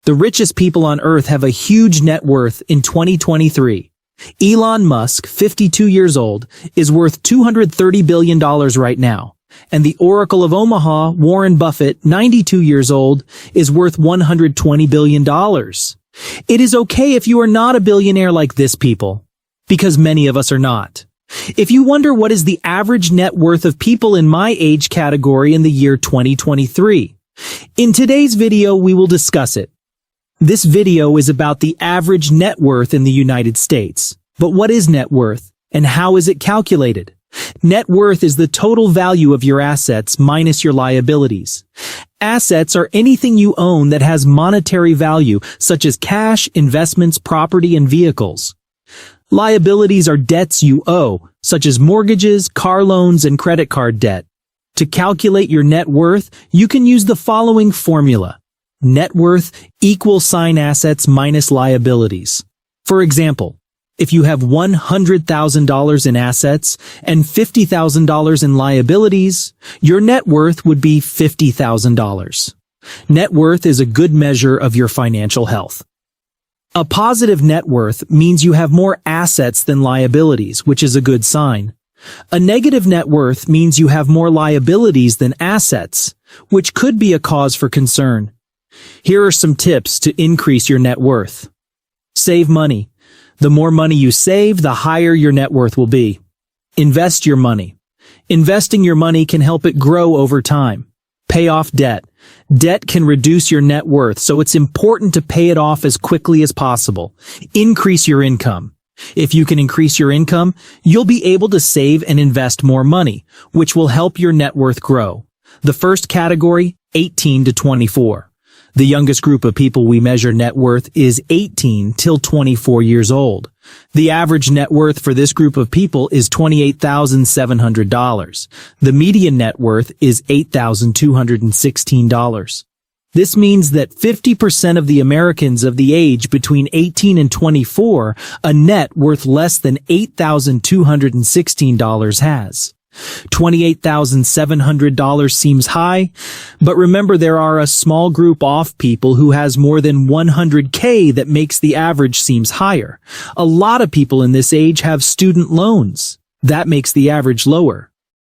The richest people on Earth have a huge net worth in 2023. Elon Musk, 52 years old, is worth $230 billion right now. And the Oracle of Omaha, Warren Buffett, 92 years old, is worth $120 billion. It is okay if you are not a billionaire like this people, because many of us are not. If you wonder what is the average net worth of people in my age category in the year 2023, in today's video we will discuss it. This video is about the average net worth in the United States. But what is net worth, and how is it calculated? Net worth is the total value of your assets minus your liabilities. Assets are anything you own that has monetary value, such as cash, investments, property, and vehicles. Liabilities are debts you owe, such as mortgages, car loans, and credit card debt. To calculate your net worth, you can use the following formula. Net worth equals assets minus liabilities. For example, if you have $100,000 in assets and $50,000 in liabilities, your net worth would be $50,000. Net worth is a good measure of your financial health. A positive net worth means you have more assets than liabilities, which is a good sign. A negative net worth means you have more liabilities than assets, which could be a cause for concern. Here are some tips to increase your net worth. Save money. The more money you save, the higher your net worth will be. Invest your money. Investing your money can help it grow over time. Pay off debt. Debt can reduce your net worth, so it's important to pay it off as quickly as possible. Increase your income. If you can increase your income, you'll be able to save and invest more money, which will help your net worth grow. The first category, 18 to 24. The youngest group of people we measure net worth is 18 till 24 years old. The average net worth for this group of people is $28,700. The median net worth is $8,216. This means that 50% of the Americans of the age between 18 and 24, a net worth less than $8,216 has. $28,700 seems high, but remember there are a small group of people who has more than $100K that makes the average seems higher. A lot of people in this age have student loans. That makes the average lower.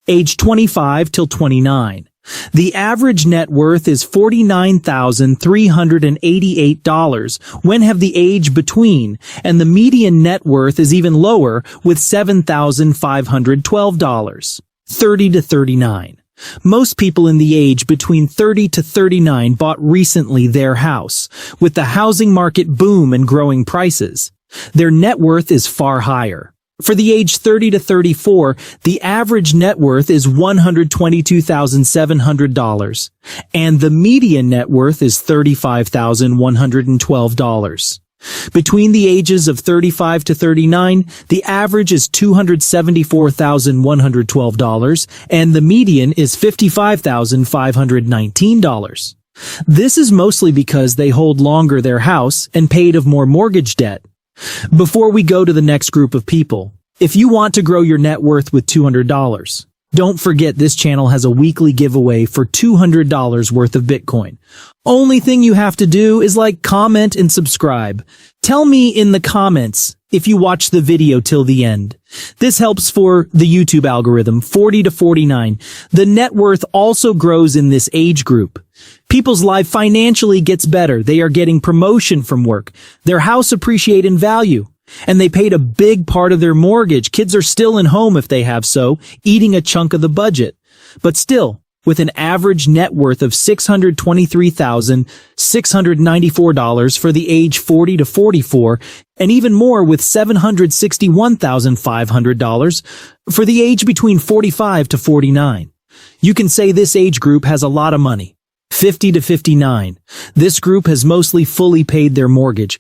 Age 25 till 29. The average net worth is $49,388 when have the age between, and the median net worth is even lower with $7,512. 30 to 39. Most people in the age between 30 to 39 bought recently their house. With the housing market boom and growing prices, their net worth is far higher. For the age 30 to 34, the average net worth is $122,700, and the median net worth is $35,112. Between the ages of 35 to 39, the average is $274,112, and the median is $55,519. This is mostly because they hold longer their house and paid off more mortgage debt. Before we go to the next group of people, if you want to grow your net worth with $200, don't forget this channel has a weekly giveaway for $200 worth of Bitcoin. Only thing you have to do is like, comment, and subscribe. Tell me in the comments if you watch the video till the end. This helps for the YouTube algorithm. 40 to 49. The net worth also grows in this age group. People's life financially gets better. They are getting promotion from work. Their house appreciate in value. And they paid a big part of their mortgage. Kids are still in home if they have so, eating a chunk of the budget. But still, with an average net worth of $623,694 for the age 40 to 44, and even more with $761,500 for the age between 45 to 49. You can say this age group has a lot of money. 50 to 59. This group has mostly fully paid their mortgage,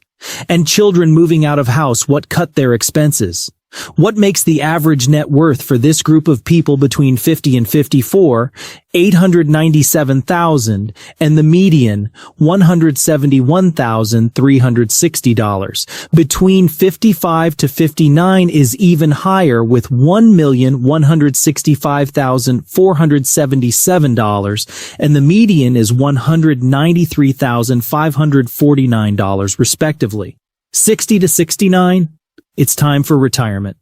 and children moving out of house what cut their expenses. What makes the average net worth for this group of people between 50 and 54, $897,000, and the median, $171,360. Between 55 to 59 is even higher with $1,165,477, and the median is $193,549, respectively. 60 to 69? It's time for retirement.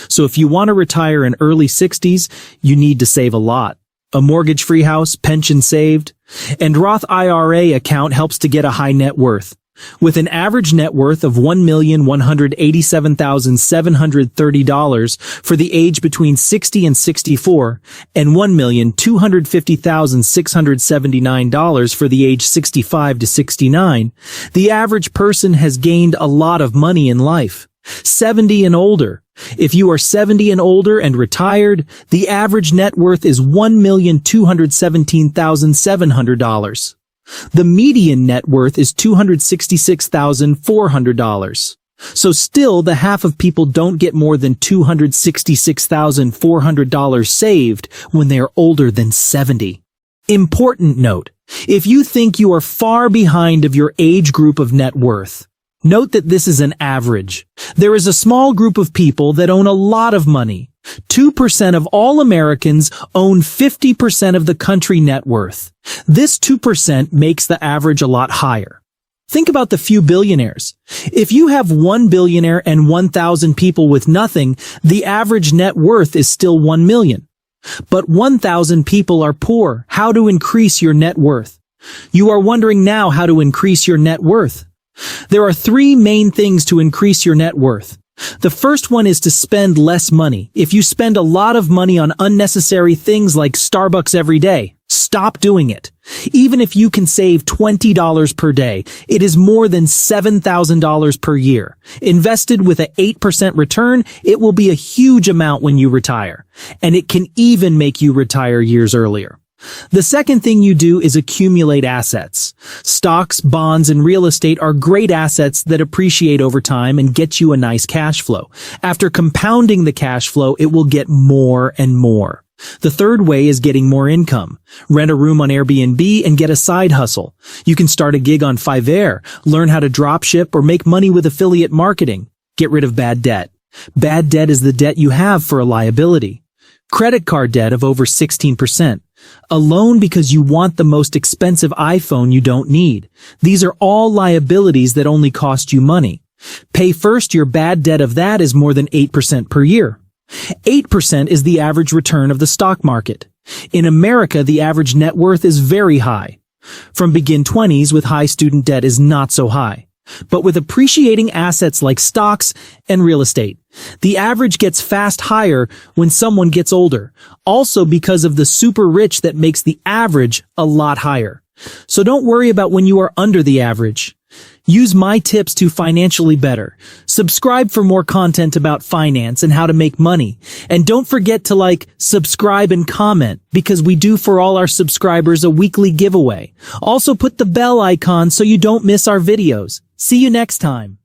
So if you want to retire in early 60s, you need to save a lot. A mortgage-free house, pension saved, and Roth IRA account helps to get a high net worth. With an average net worth of $1,187,730 for the age between 60 and 64 and $1,250,679 for the age 65 to 69, the average person has gained a lot of money in life. 70 and older. If you are 70 and older and retired, the average net worth is $1,217,700. The median net worth is $266,400. So still, the half of people don't get more than $266,400 saved when they are older than 70. Important note, if you think you are far behind of your age group of net worth, note that this is an average. There is a small group of people that own a lot of money. 2% of all Americans own 50% of the country net worth. This 2% makes the average a lot higher. Think about the few billionaires. If you have 1 billionaire and 1,000 people with nothing, the average net worth is still 1 million. But 1,000 people are poor. How to increase your net worth? You are wondering now how to increase your net worth. There are 3 main things to increase your net worth. The first one is to spend less money. If you spend a lot of money on unnecessary things like Starbucks every day, stop doing it. Even if you can save $20 per day, it is more than $7,000 per year. Invested with an 8% return, it will be a huge amount when you retire. And it can even make you retire years earlier. The second thing you do is accumulate assets. Stocks, bonds, and real estate are great assets that appreciate over time and get you a nice cash flow. After compounding the cash flow, it will get more and more. The third way is getting more income. Rent a room on Airbnb and get a side hustle. You can start a gig on Fiverr, learn how to drop ship, or make money with affiliate marketing. Get rid of bad debt. Bad debt is the debt you have for a liability. Credit card debt of over 16%. A loan because you want the most expensive iPhone you don't need. These are all liabilities that only cost you money. Pay first, your bad debt of that is more than 8% per year. 8% is the average return of the stock market. In America, the average net worth is very high. From begin 20s with high student debt is not so high. But with appreciating assets like stocks and real estate, the average gets fast higher when someone gets older, also because of the super rich that makes the average a lot higher. So don't worry about when you are under the average. Use my tips to financially better. Subscribe for more content about finance and how to make money. And don't forget to like, subscribe, and comment because we do for all our subscribers a weekly giveaway. Also put the bell icon so you don't miss our videos. See you next time.